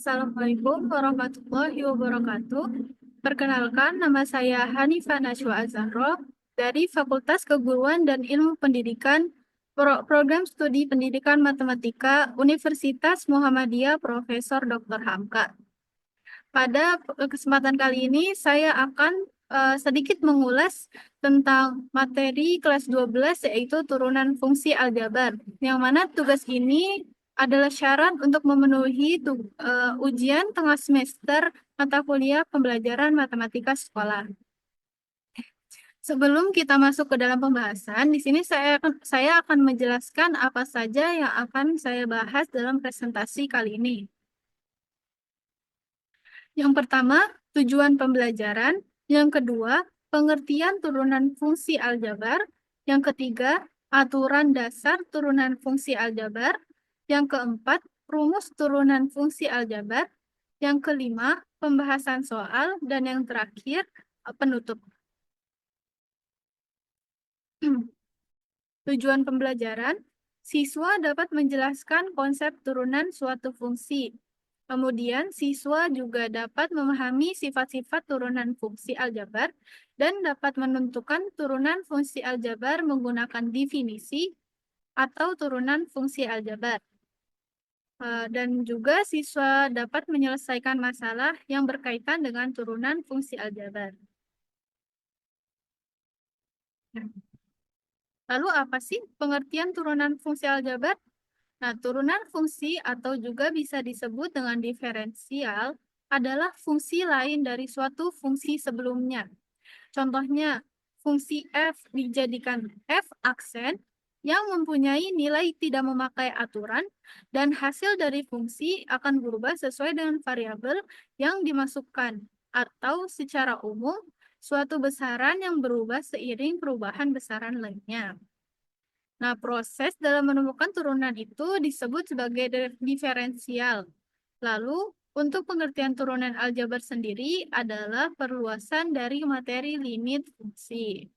Assalamualaikum warahmatullahi wabarakatuh. Perkenalkan, nama saya Hanifah Najwa Azahro dari Fakultas Keguruan dan Ilmu Pendidikan, Program Studi Pendidikan Matematika, Universitas Muhammadiyah Profesor Dr. Hamka. Pada kesempatan kali ini, saya akan sedikit mengulas tentang materi kelas 12, yaitu turunan fungsi aljabar, yang mana tugas ini adalah syarat untuk memenuhi ujian tengah semester mata kuliah pembelajaran matematika sekolah. Sebelum kita masuk ke dalam pembahasan, di sini saya akan menjelaskan apa saja yang akan saya bahas dalam presentasi kali ini. Yang pertama, tujuan pembelajaran. Yang kedua, pengertian turunan fungsi aljabar. Yang ketiga, aturan dasar turunan fungsi aljabar. Yang keempat, rumus turunan fungsi aljabar. Yang kelima, pembahasan soal. Dan yang terakhir, penutup. Tujuan pembelajaran, siswa dapat menjelaskan konsep turunan suatu fungsi. Kemudian, siswa juga dapat memahami sifat-sifat turunan fungsi aljabar dan dapat menentukan turunan fungsi aljabar menggunakan definisi atau turunan fungsi aljabar. Dan juga siswa dapat menyelesaikan masalah yang berkaitan dengan turunan fungsi aljabar. Lalu apa sih pengertian turunan fungsi aljabar? Nah, turunan fungsi atau juga bisa disebut dengan diferensial adalah fungsi lain dari suatu fungsi sebelumnya. Contohnya, fungsi f dijadikan f aksen yang mempunyai nilai tidak memakai aturan dan hasil dari fungsi akan berubah sesuai dengan variabel yang dimasukkan atau secara umum suatu besaran yang berubah seiring perubahan besaran lainnya. Nah, proses dalam menemukan turunan itu disebut sebagai diferensial. Lalu, untuk pengertian turunan aljabar sendiri adalah perluasan dari materi limit fungsi.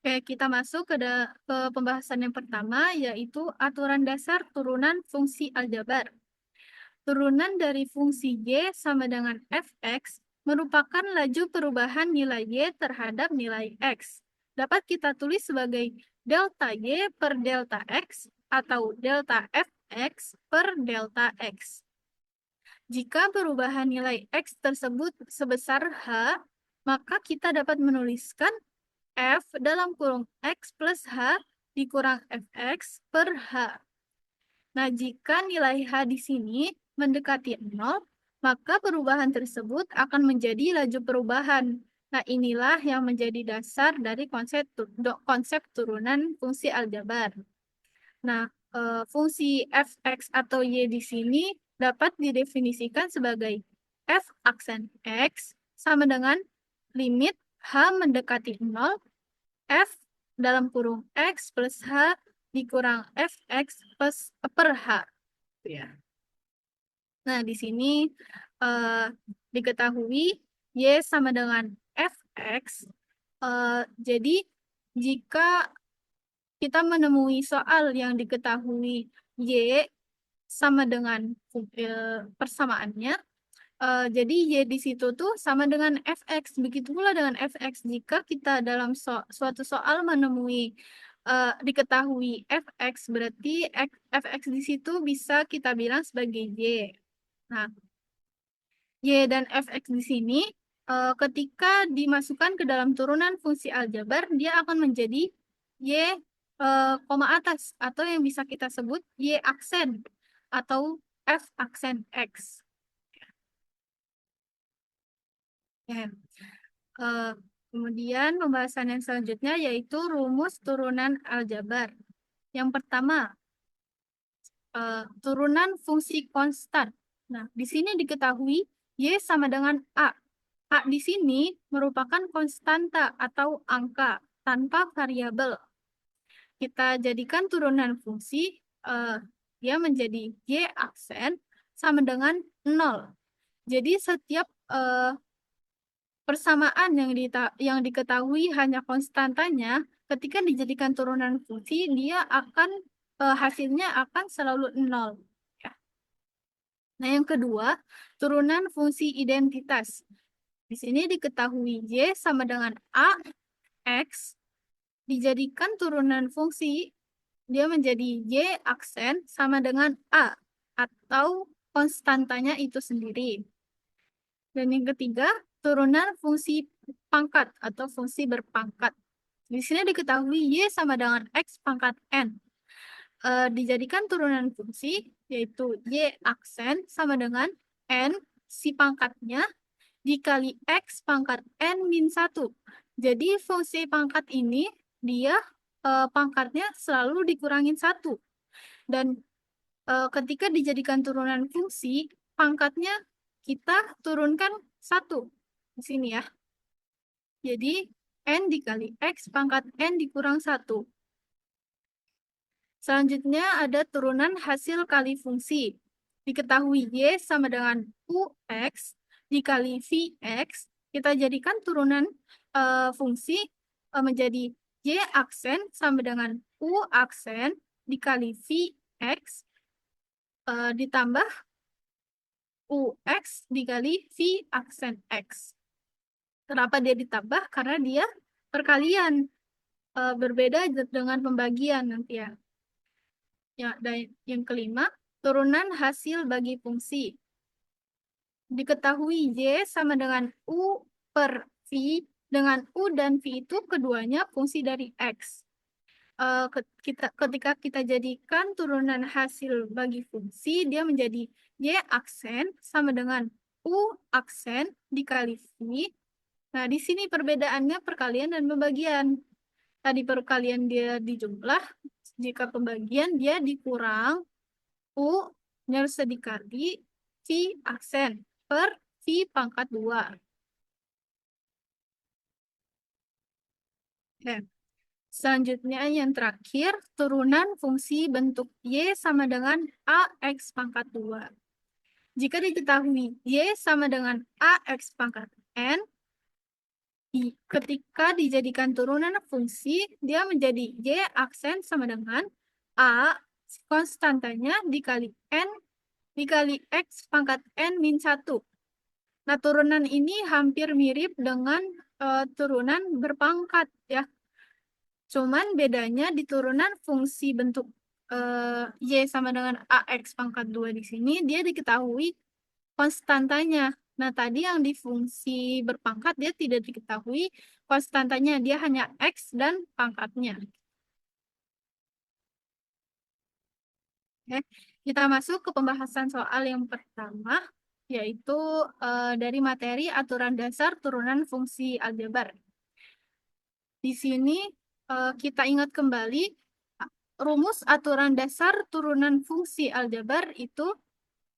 Oke, kita masuk ke pembahasan yang pertama, yaitu aturan dasar turunan fungsi aljabar. Turunan dari fungsi y sama dengan fx merupakan laju perubahan nilai y terhadap nilai x. Dapat kita tulis sebagai delta y per delta x atau delta fx per delta x. Jika perubahan nilai x tersebut sebesar h, maka kita dapat menuliskan f dalam kurung x plus h dikurang fx per h. Nah, jika nilai h di sini mendekati 0, maka perubahan tersebut akan menjadi laju perubahan. Nah, inilah yang menjadi dasar dari konsep turunan fungsi aljabar. Nah, fungsi fx atau y di sini dapat didefinisikan sebagai f aksen x sama dengan limit h mendekati 0, f dalam kurung x plus h dikurang fx per h. Ya. Nah, di sini diketahui y sama dengan fx. Jadi, jika kita menemui soal yang diketahui y sama dengan persamaannya, jadi y di situ tuh sama dengan fx. Begitu pula dengan fx. Jika kita dalam suatu soal menemui diketahui fx, berarti fx di situ bisa kita bilang sebagai y. Nah, y dan fx di sini ketika dimasukkan ke dalam turunan fungsi aljabar, dia akan menjadi y koma atas atau yang bisa kita sebut y aksen atau f aksen x. Ya. Kemudian pembahasan yang selanjutnya yaitu rumus turunan aljabar. Yang pertama, turunan fungsi konstan. Nah, di sini diketahui y sama dengan a. A di sini merupakan konstanta atau angka tanpa variabel. Kita jadikan turunan fungsi, dia menjadi y aksen sama dengan 0. Jadi setiap persamaan yang diketahui hanya konstantanya, ketika dijadikan turunan fungsi, dia akan hasilnya akan selalu 0. Ya. Nah, yang kedua, turunan fungsi identitas. Di sini diketahui Y sama dengan A, X, dijadikan turunan fungsi, dia menjadi Y aksen sama dengan A, atau konstantanya itu sendiri. Dan yang ketiga, turunan fungsi pangkat atau fungsi berpangkat. Di sini diketahui Y sama dengan X pangkat N. Dijadikan turunan fungsi, yaitu Y aksen sama dengan N si pangkatnya dikali X pangkat N min 1. Jadi fungsi pangkat ini, dia pangkatnya selalu dikurangin 1. Dan ketika dijadikan turunan fungsi, pangkatnya kita turunkan 1. Di sini ya. Jadi N dikali X pangkat N dikurang 1. Selanjutnya ada turunan hasil kali fungsi. Diketahui Y sama dengan UX dikali VX. Kita jadikan turunan fungsi menjadi Y aksen sama dengan U aksen dikali VX ditambah UX dikali V aksen X. Kenapa dia ditambah? Karena dia perkalian. Berbeda dengan pembagian nanti ya. Ya, dan yang kelima, turunan hasil bagi fungsi. Diketahui Y sama dengan U per V, dengan U dan V itu keduanya fungsi dari X. Ketika kita jadikan turunan hasil bagi fungsi, dia menjadi Y aksen sama dengan U aksen dikali V. Nah, di sini perbedaannya perkalian dan pembagian. Tadi perkalian dia dijumlah, jika pembagian dia dikurang U harus dikali V aksen per V pangkat 2. Oke. Selanjutnya yang terakhir, turunan fungsi bentuk Y sama dengan AX pangkat 2. Jika diketahui Y sama dengan AX pangkat N, ketika dijadikan turunan fungsi, dia menjadi Y aksen sama dengan A konstantanya dikali N dikali X pangkat N min 1. Nah, turunan ini hampir mirip dengan turunan berpangkat ya. Cuman bedanya di turunan fungsi bentuk Y sama dengan AX pangkat 2 di sini, dia diketahui konstantanya. Nah, tadi yang di fungsi berpangkat dia tidak diketahui konstantanya, dia hanya X dan pangkatnya. Oke, kita masuk ke pembahasan soal yang pertama, yaitu dari materi aturan dasar turunan fungsi aljabar. Di sini kita ingat kembali rumus aturan dasar turunan fungsi aljabar itu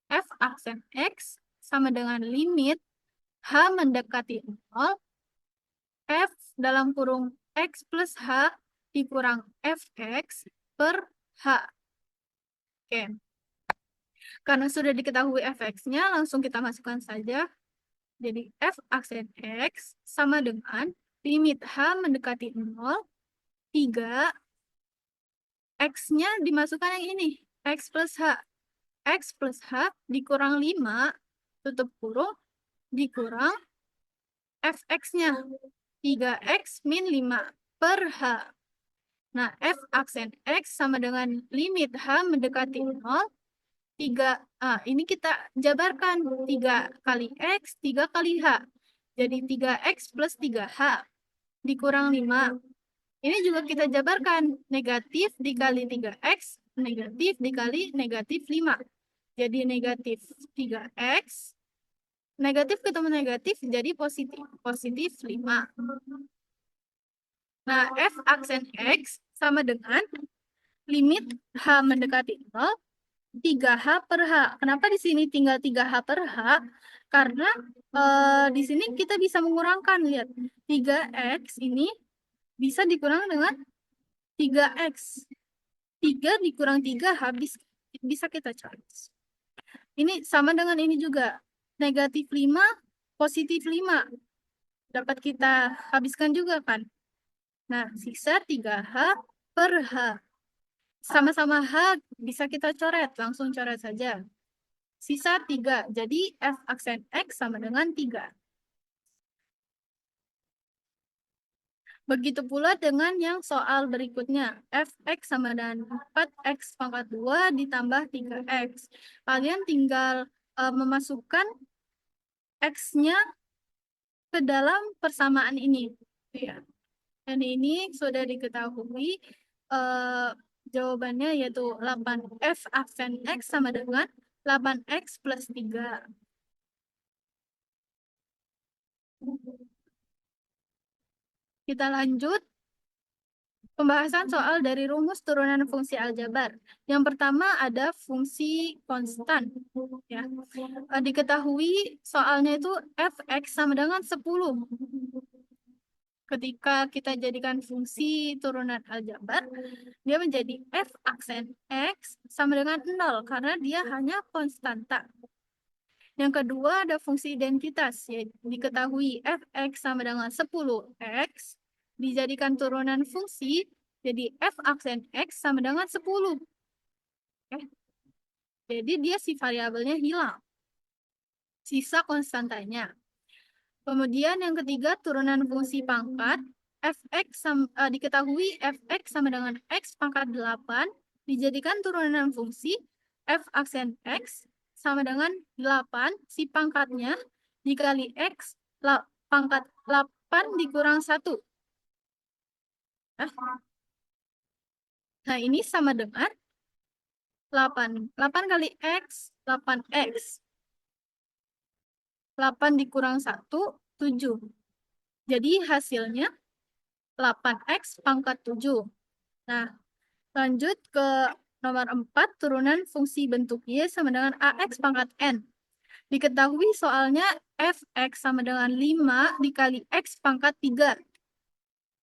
f aksen X sama dengan limit H mendekati 0, F dalam kurung X plus H dikurang Fx per H. Oke. Karena sudah diketahui Fx-nya, langsung kita masukkan saja. Jadi F aksen X sama dengan limit H mendekati 0, 3, X-nya dimasukkan yang ini, X plus H. X plus H dikurang 5, tutup kurung, dikurang Fx-nya, 3X min 5 per H. Nah, F aksen X sama dengan limit H mendekati 0, 3, ini kita jabarkan, 3 kali X, 3 kali H. Jadi 3X plus 3H dikurang 5. Ini juga kita jabarkan, negatif dikali 3X, negatif dikali negatif 5. Jadi negatif 3X, negatif ketemu negatif jadi positif, positif 5. Nah, F aksen X sama dengan limit H mendekati 0, 3H per H. Kenapa di sini tinggal 3H per H? Karena di sini kita bisa mengurangkan, lihat. 3X ini bisa dikurang dengan 3X. 3 dikurang 3 habis bisa kita cari. Ini sama dengan ini juga. Negatif 5, positif 5. Dapat kita habiskan juga kan? Nah, sisa 3H per H. Sama-sama H bisa kita coret, langsung coret saja. sisa 3. Jadi f aksen X sama dengan 3. Begitu pula dengan yang soal berikutnya. Fx sama dengan 4x pangkat 2 ditambah 3x. Kalian tinggal memasukkan x-nya ke dalam persamaan ini. Ya. Dan ini sudah diketahui eh, jawabannya yaitu 8f aksen x sama dengan 8x plus 3. Kita lanjut pembahasan soal dari rumus turunan fungsi aljabar. Yang pertama ada fungsi konstan. Ya. Diketahui soalnya itu fx sama dengan 10. Ketika kita jadikan fungsi turunan aljabar, dia menjadi f aksen x sama dengan 0 karena dia hanya konstanta. Yang kedua ada fungsi identitas, yaitu diketahui fx sama dengan 10x dijadikan turunan fungsi, jadi f aksen x sama dengan 10. Jadi dia si variabelnya hilang, sisa konstantanya. Kemudian yang ketiga turunan fungsi pangkat, diketahui fx sama dengan x pangkat 8 dijadikan turunan fungsi f aksen x sama dengan 8 si pangkatnya dikali x pangkat 8 dikurang 1. Nah, ini sama dengan 8. 8 kali x, 8x. 8 dikurang 1, 7. Jadi hasilnya 8x pangkat 7. Nah, lanjut ke nomor 4, turunan fungsi bentuk Y sama dengan AX pangkat N. Diketahui soalnya fx sama dengan 5 dikali x pangkat 3.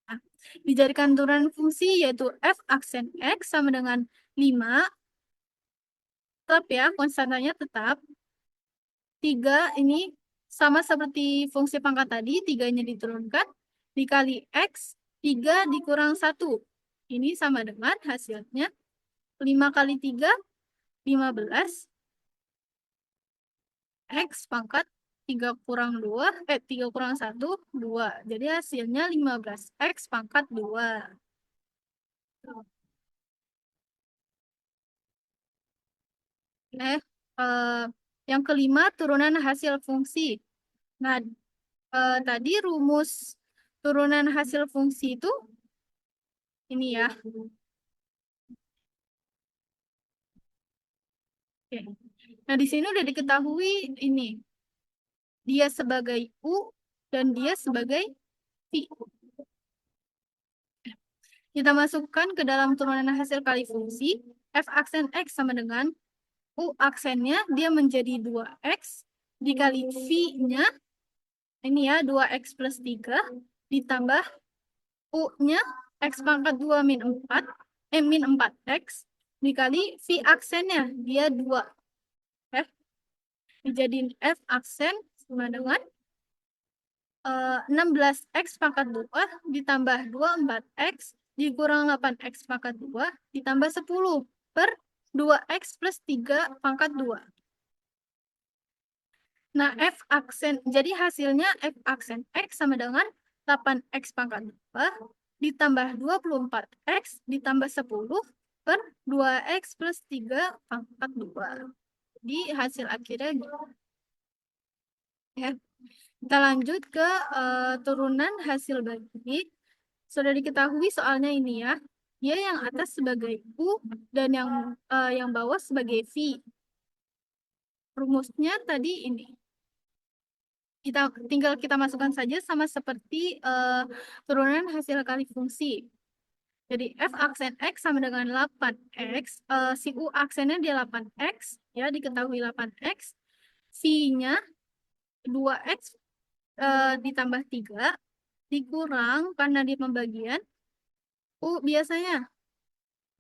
Nah, dijadikan turunan fungsi yaitu f aksen x sama dengan 5. Tetap ya, konstantanya tetap. 3 ini sama seperti fungsi pangkat tadi, 3-nya diturunkan, dikali x, 3 dikurang 1. Ini sama dengan hasilnya 5 kali 3, 15. X pangkat 3 kurang 2, 3 kurang 1, 2. Jadi hasilnya 15. X pangkat 2. Eh, yang kelima, turunan hasil fungsi. Nah, tadi rumus turunan hasil fungsi itu ini ya. Oke. Nah, di sini udah diketahui ini. Dia sebagai U dan dia sebagai V. Kita masukkan ke dalam turunan hasil kali fungsi. F aksen X sama dengan U aksennya dia menjadi 2X dikali V-nya ini ya 2X plus 3 ditambah U-nya X pangkat 2 min 4 min 4X dikali V aksennya dia 2 F dijadiin F aksen sama dengan 16X pangkat 2 ditambah 24X dikurang 8X pangkat 2 ditambah 10 per 2X plus 3 pangkat 2. Nah, F aksen, jadi hasilnya F aksen X sama dengan 8X pangkat 2 ditambah 24X ditambah 10 per 2X plus 3 pangkat 2. Jadi hasil akhirnya gitu. Ya. Kita lanjut ke turunan hasil bagi. Sudah diketahui soalnya ini ya. Dia yang atas sebagai U dan yang bawah sebagai V. Rumusnya tadi ini. Tinggal kita masukkan saja sama seperti turunan hasil kali fungsi. Jadi F aksen X sama dengan 8X. Si U aksennya dia 8X. Ya, diketahui 8X. V-nya 2X ditambah 3 dikurang karena di pembagian U biasanya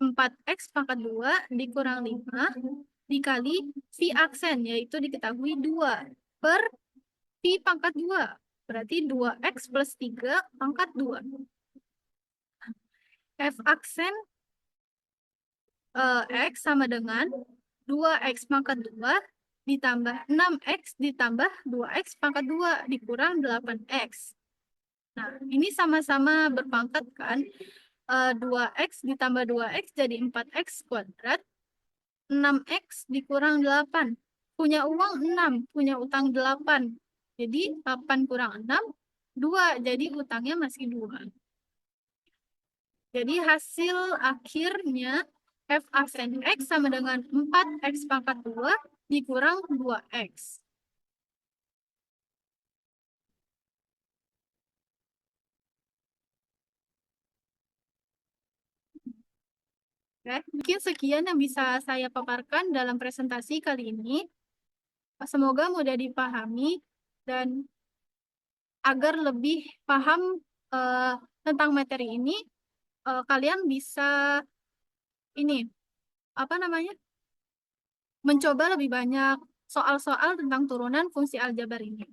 4X pangkat 2 dikurang 5 dikali V aksen yaitu diketahui 2 per V pangkat 2. Berarti 2X plus 3 pangkat 2. F aksen X sama dengan 2X pangkat 2 ditambah 6X ditambah 2X pangkat 2 dikurang 8X. Nah, ini sama-sama berpangkat kan? 2X ditambah 2X jadi 4X kuadrat. 6X dikurang 8. Punya uang 6, punya utang 8. Jadi 8 kurang 6, 2. Jadi utangnya masih 2. Jadi hasil akhirnya f absen X sama dengan 4X pangkat 2 dikurang 2X. Oke, mungkin sekian yang bisa saya paparkan dalam presentasi kali ini. Semoga mudah dipahami dan agar lebih paham eh, tentang materi ini, kalian bisa ini apa namanya? Mencoba lebih banyak soal-soal tentang turunan fungsi aljabar ini.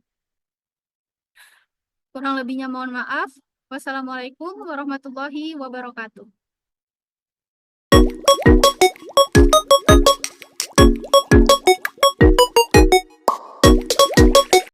Kurang lebihnya mohon maaf. Wassalamualaikum warahmatullahi wabarakatuh.